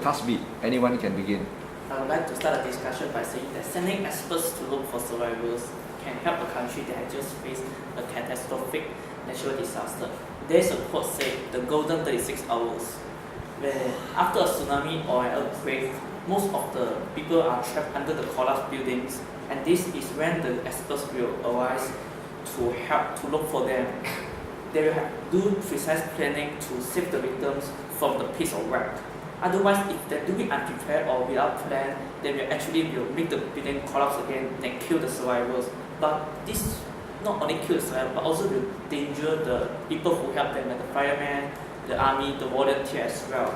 task B. Anyone can begin. I would like to start a discussion by saying that sending experts to look for survivors can help a country that has just faced a catastrophic natural disaster. There's a quote saying, the golden 36 hours, where after a tsunami or an earthquake, most of the people are trapped under the collapsed buildings, and this is when the experts will arise to help to look for them. They will do precise planning to save the victims from the pits of wreck. Otherwise, if they do it unprepared or without plan, they will actually make the building collapse again and kill the survivors. But this not only kill the survivors, but also will danger the people who help them, like the firemen, the army, the volunteer as well.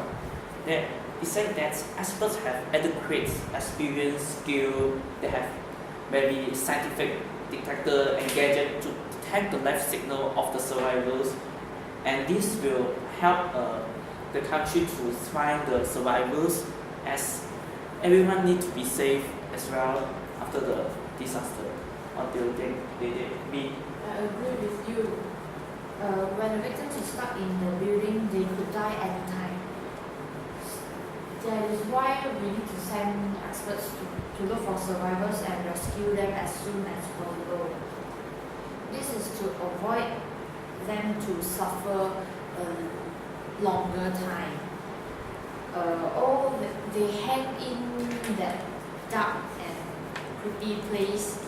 Then it said that experts have adequate experience, skill, they have very scientific detector and gadget to detect the life signal of the survivors, and this will help the country to find the survivors, as everyone needs to be safe as well after the disaster until they meet. I agree with you. When the victims are stuck in the building, they could die any time. That is why we need to send experts to look for survivors and rescue them as soon as possible. This is to avoid them to suffer a longer time. They hang in that dark and creepy place,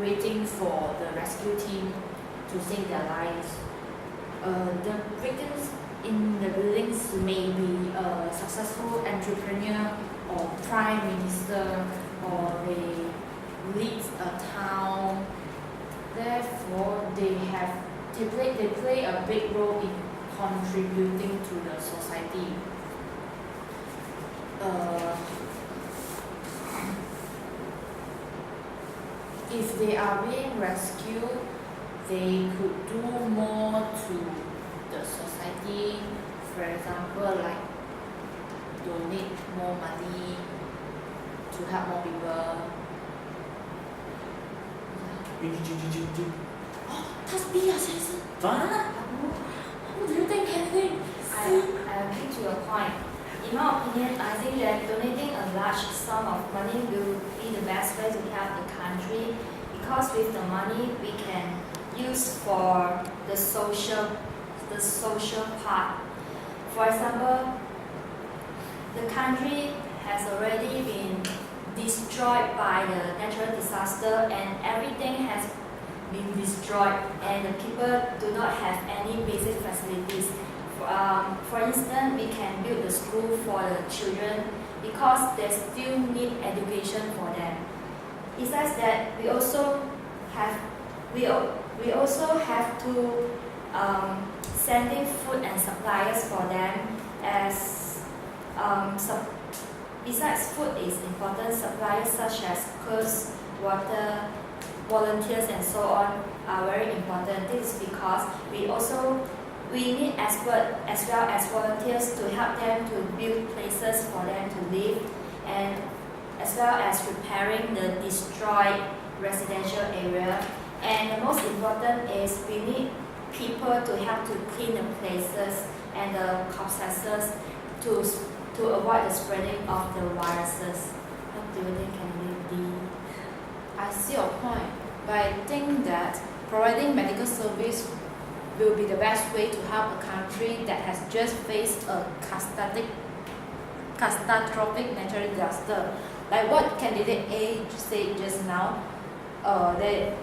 waiting for the rescue team to save their lives. The victims in the buildings may be a successful entrepreneur or prime minister, or they lead a town. Therefore, they play a big role in contributing to the society. If they are being rescued, they could do more to the society. For example, like donate more money to help more people. Task B 啊，先生。What do you think, Kennedy? I agree to your point. In my opinion, I think that donating a large sum of money will be the best way to help the country, because with the money we can use for the social part. For example, the country has already been destroyed by the natural disaster, and everything has been destroyed, and the people do not have any basic facilities. For instance, we can build a school for the children because they still need education for them. Besides that, we also have to sending food and supplies for them, as besides food is important, supplies such as clothes, water, volunteers and so on are very important. This is because we need experts as well as volunteers to help them to build places for them to live, and as well as repairing the destroyed residential area. And the most important is we need people to help to clean the places and the corpses to avoid the spreading of the viruses. What do you think, Kennedy? I see your point, but I think that providing medical service will be the best way to help a country that has just faced a catastrophic natural disaster. Like what candidate A said just now, there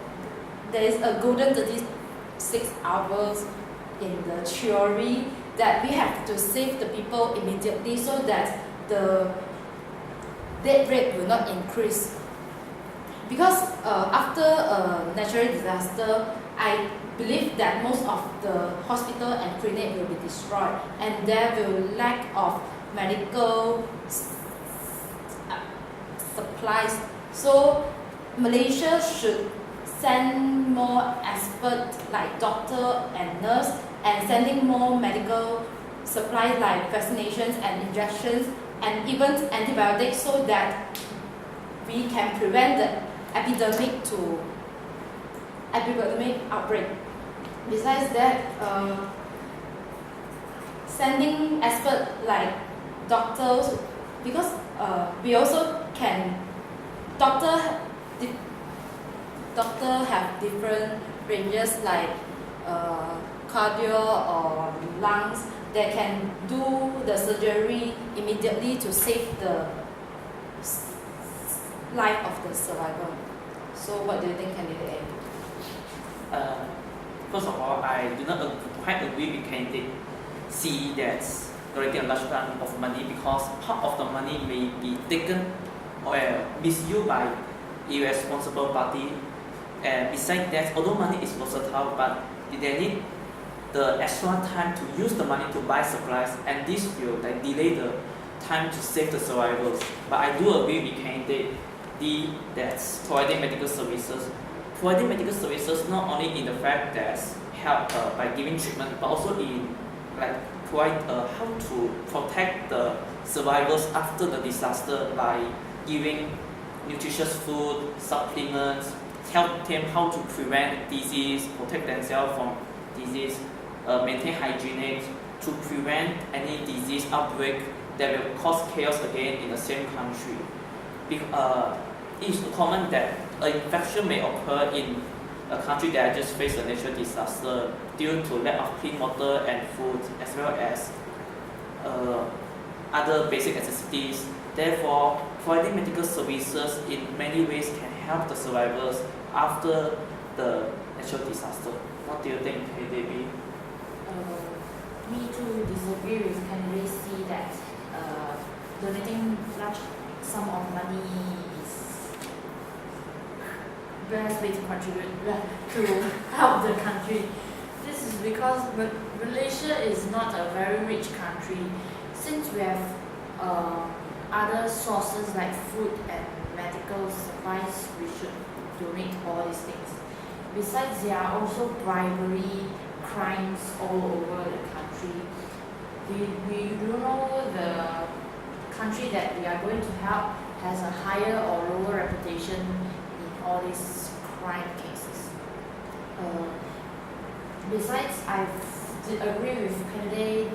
is a golden 36 hours in the theory that we have to save the people immediately so that the death rate will not increase. Because after a natural disaster, I believe that most of the hospital and clinic will be destroyed, and there will lack of medical supplies. So Malaysia should send more experts like doctor and nurse, and sending more medical supplies like vaccinations and injections and even antibiotics, so that we can prevent the epidemic outbreak. Besides that, sending experts like doctors, because we also can, doctor have different ranges like cardio or lungs that can do the surgery immediately to save the life of the survivor. So what do you think, candidate A? First of all, I do not quite agree with candidate C that donating a large amount of money, because part of the money may be taken or misused by irresponsible party. And besides that, although money is versatile, but they need the extra time to use the money to buy supplies, and this will delay the time to save the survivors. But I do agree with candidate D that providing medical services. Providing medical services not only in the fact that help by giving treatment, but also in provide how to protect the survivors after the disaster by giving nutritious food, supplements, help them how to prevent disease, protect themselves from disease, maintain hygiene to prevent any disease outbreak that will cause chaos again in the same country. It is common that an infection may occur in a country that just faced a natural disaster due to lack of clean water and food, as well as other basic necessities. Therefore, providing medical services in many ways can help the survivors after the natural disaster. What do you think, KDB? Me too disagree with candidate C that donating large sum of money is best way to contribute to help the country. This is because Malaysia is not a very rich country. Since we have other sources like food and medical supplies, we should donate all these things. Besides, there are also bribery crimes all over the country. We don't know the country that we are going to help has a higher or lower reputation in all these crime cases. Besides, I agree with candidate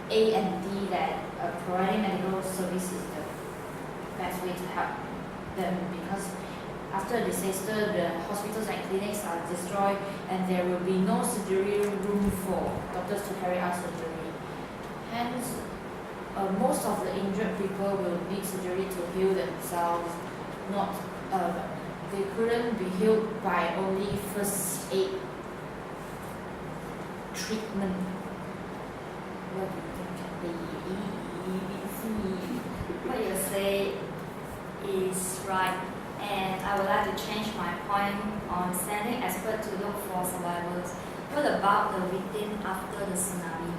A and D that providing medical service is the best way to help them, because after a disaster, the hospitals and clinics are destroyed and there will be no surgery room for doctors to carry out surgery. Hence, most of the injured people will need surgery to heal themselves. They couldn't be healed by only first aid treatment. What do you think? What you say is right, and I would like to change my point on sending experts to look for survivors. What about the victim after the tsunami?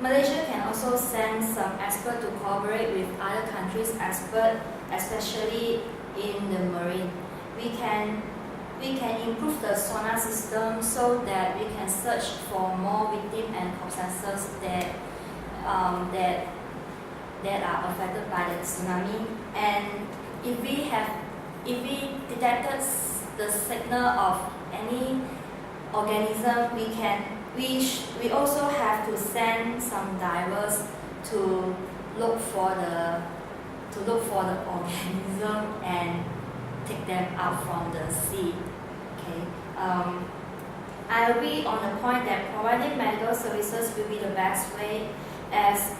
Malaysia can also send some experts to cooperate with other countries' experts, especially in the marine. We can improve the sonar system so that we can search for more victims and corpses that are affected by the tsunami. And if we detected the signal of any organism, we also have to send some divers to look for the organism and take them out from the sea. Okay. I agree on the point that providing medical services will be the best way, as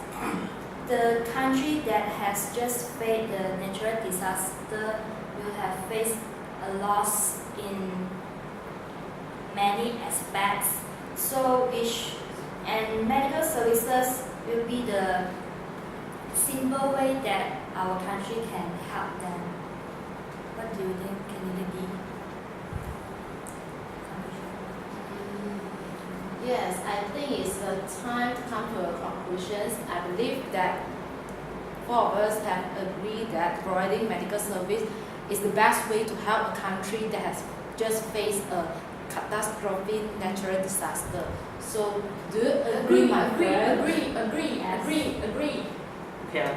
the country that has just faced the natural disaster will have faced a loss in many aspects. And medical services will be the simple way that our country can help them. What do you think, candidate D? Yes, I think it's the time to come to a conclusion. I believe that four of us have agreed that providing medical service is the best way to help a country that has just faced a catastrophic natural disaster. So, do you agree, my friend? Okay,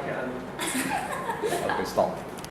stop.